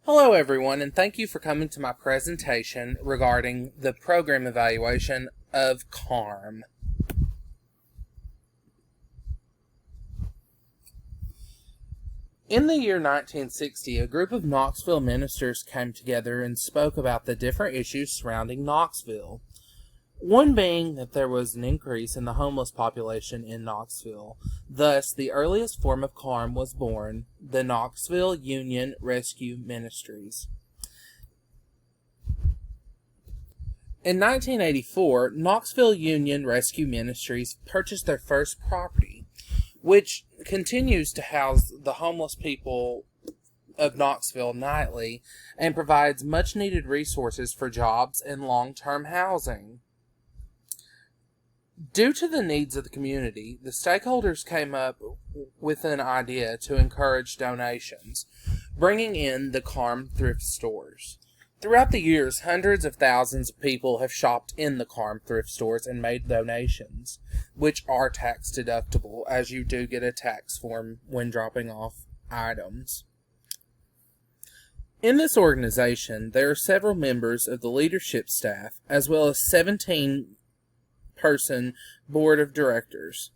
Hello everyone, and thank you for coming to my presentation regarding the program evaluation of Carm. In the year 1960, a group of Knoxville ministers came together and spoke about the different issues surrounding Knoxville. One being that there was an increase in the homeless population in Knoxville. Thus, the earliest form of Carm was born, the Knoxville Union Rescue Ministries. In 1984, Knoxville Union Rescue Ministries purchased their first property, which continues to house the homeless people of Knoxville nightly and provides much-needed resources for jobs and long-term housing. Due to the needs of the community, the stakeholders came up with an idea to encourage donations, bringing in the Carm thrift stores. Throughout the years, hundreds of thousands of people have shopped in the Carm thrift stores and made donations, which are tax deductible, as you do get a tax form when dropping off items. In this organization, there are several members of the leadership staff, as well as 17-person board of directors.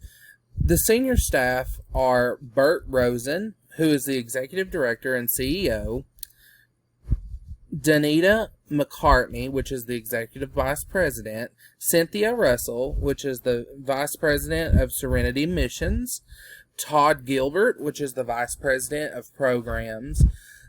The senior staff are Bert Rosen, who is the executive director and CEO, Danita McCartney, which is the executive vice president, Cynthia Russell, which is the vice president of Serenity Missions, Todd Gilbert, which is the vice president of programs,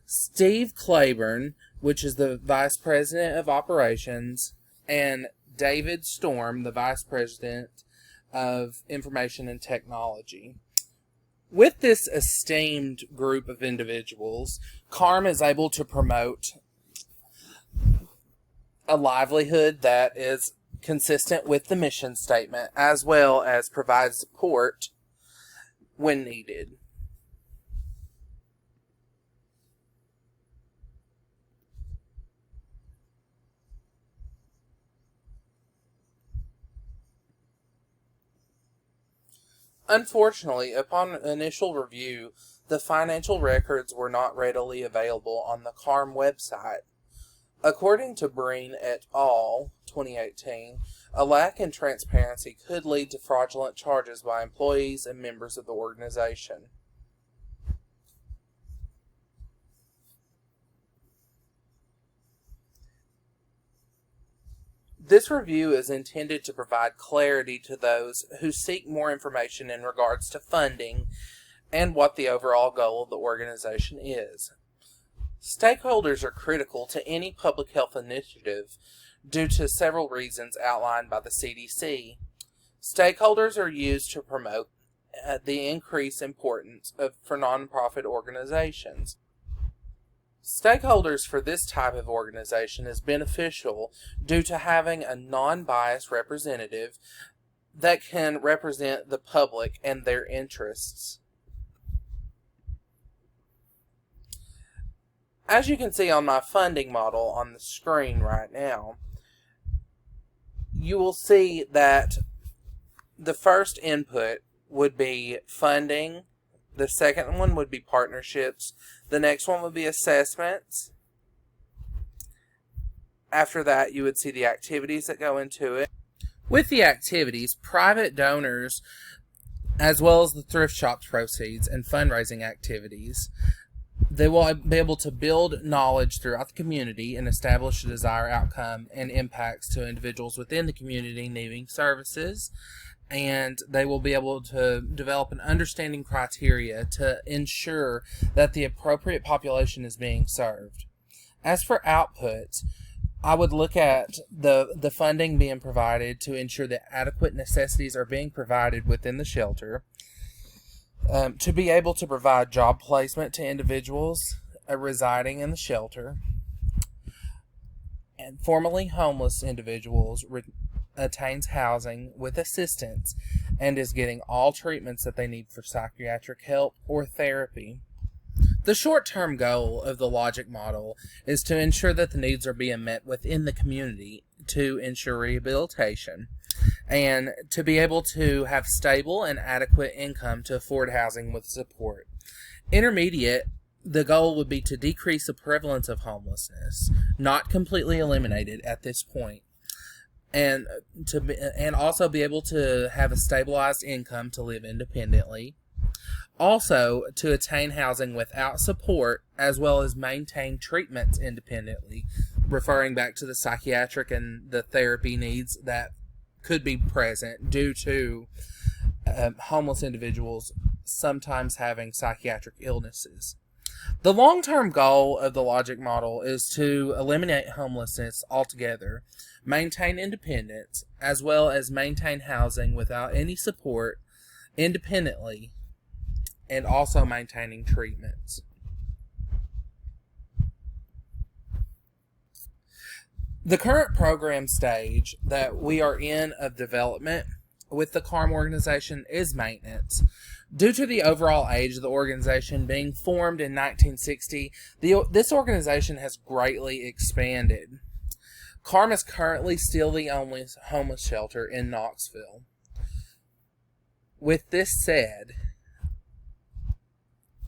Steve Claiborne, which is the vice president of operations, and David Storm, the vice president of information and technology. With this esteemed group of individuals, Carm is able to promote a livelihood that is consistent with the mission statement, as well as provide support when needed. Unfortunately, upon initial review, the financial records were not readily available on the Carm website. According to Breen et al., 2018, a lack in transparency could lead to fraudulent charges by employees and members of the organization. This review is intended to provide clarity to those who seek more information in regards to funding and what the overall goal of the organization is. Stakeholders are critical to any public health initiative due to several reasons outlined by the CDC. Stakeholders are used to promote the increased importance for nonprofit organizations. Stakeholders for this type of organization is beneficial due to having a non-biased representative that can represent the public and their interests. As you can see on my funding model on the screen right now, you will see that the first input would be funding, the second one would be partnerships, the next one would be assessments. After that, you would see the activities that go into it. With the activities, private donors, as well as the thrift shop's proceeds and fundraising activities, they will be able to build knowledge throughout the community and establish a desired outcome and impacts to individuals within the community needing services. And they will be able to develop an understanding criteria to ensure that the appropriate population is being served. As for outputs, I would look at the funding being provided to ensure that adequate necessities are being provided within the shelter. To be able to provide job placement to individuals residing in the shelter, and formerly homeless individuals attains housing with assistance and is getting all treatments that they need for psychiatric help or therapy. The short-term goal of the logic model is to ensure that the needs are being met within the community to ensure rehabilitation and to be able to have stable and adequate income to afford housing with support. Intermediate the goal would be to decrease the prevalence of homelessness, not completely eliminate it at this point, and also be able to have a stabilized income to live independently. Also, to attain housing without support, as well as maintain treatments independently, referring back to the psychiatric and the therapy needs that could be present due to homeless individuals sometimes having psychiatric illnesses. The long-term goal of the logic model is to eliminate homelessness altogether, maintain independence, as well as maintain housing without any support independently, and also maintaining treatments. The current program stage that we are in of development with the Carm organization is maintenance. Due to the overall age of the organization being formed in 1960, this organization has greatly expanded. Carm is currently still the only homeless shelter in Knoxville. With this said,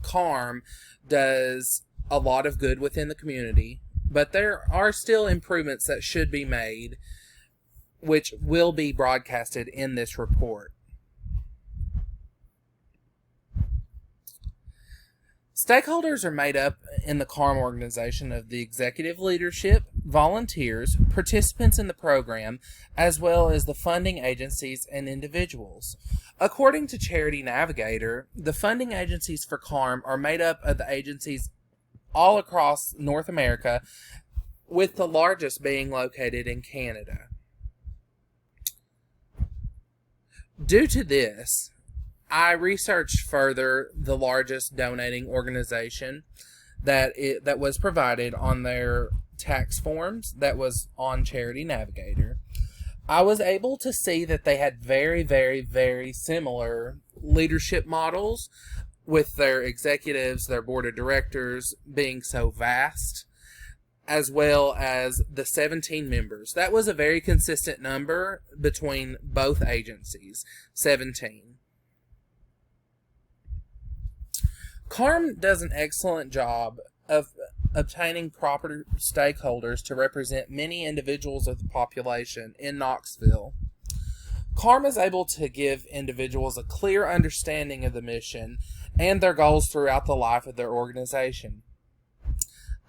Carm does a lot of good within the community, but there are still improvements that should be made, which will be broadcasted in this report. Stakeholders are made up in the Carm organization of the executive leadership, volunteers, participants in the program, as well as the funding agencies and individuals. According to Charity Navigator, the funding agencies for Carm are made up of the agencies all across North America, with the largest being located in Canada. Due to this, I researched further the largest donating organization that was provided on their tax forms that was on Charity Navigator. I was able to see that they had very, very, very similar leadership models, with their executives, their board of directors being so vast, as well as the 17 members. That was a very consistent number between both agencies, 17. Carm does an excellent job of obtaining proper stakeholders to represent many individuals of the population in Knoxville. Carm is able to give individuals a clear understanding of the mission and their goals throughout the life of their organization.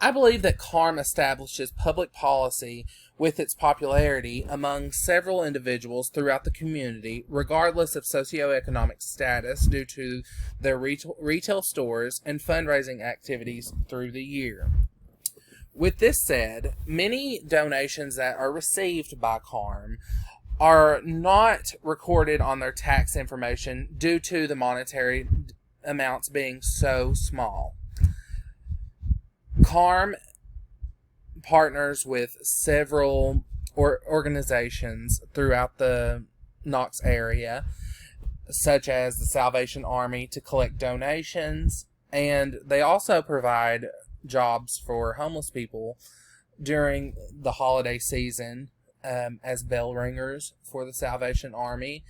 I believe that Carm establishes public policy with its popularity among several individuals throughout the community, regardless of socioeconomic status, due to their retail stores and fundraising activities through the year. With this said, many donations that are received by Carm are not recorded on their tax information due to the monetary amounts being so small. Carm partners with several organizations throughout the Knox area, such as the Salvation Army, to collect donations, and they also provide jobs for homeless people during the holiday season as bell ringers for the Salvation Army.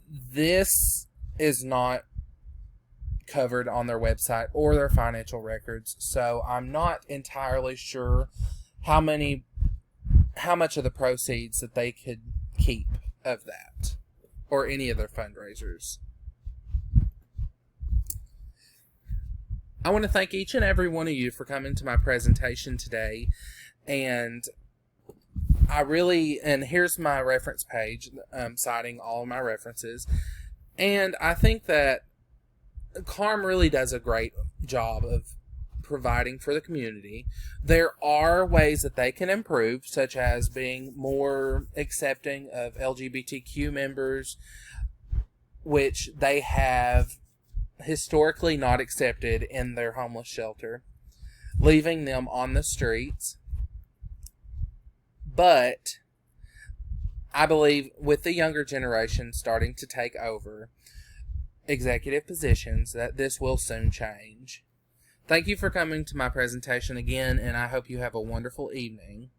This is not covered on their website or their financial records, so I'm not entirely sure how much of the proceeds that they could keep of that, or any of their fundraisers. I want to thank each and every one of you for coming to my presentation today, and here's my reference page, citing all of my references, and I think that Carm really does a great job of providing for the community. There are ways that they can improve, such as being more accepting of LGBTQ members, which they have historically not accepted in their homeless shelter, leaving them on the streets. But I believe with the younger generation starting to take over executive positions, that this will soon change. Thank you for coming to my presentation again, and I hope you have a wonderful evening.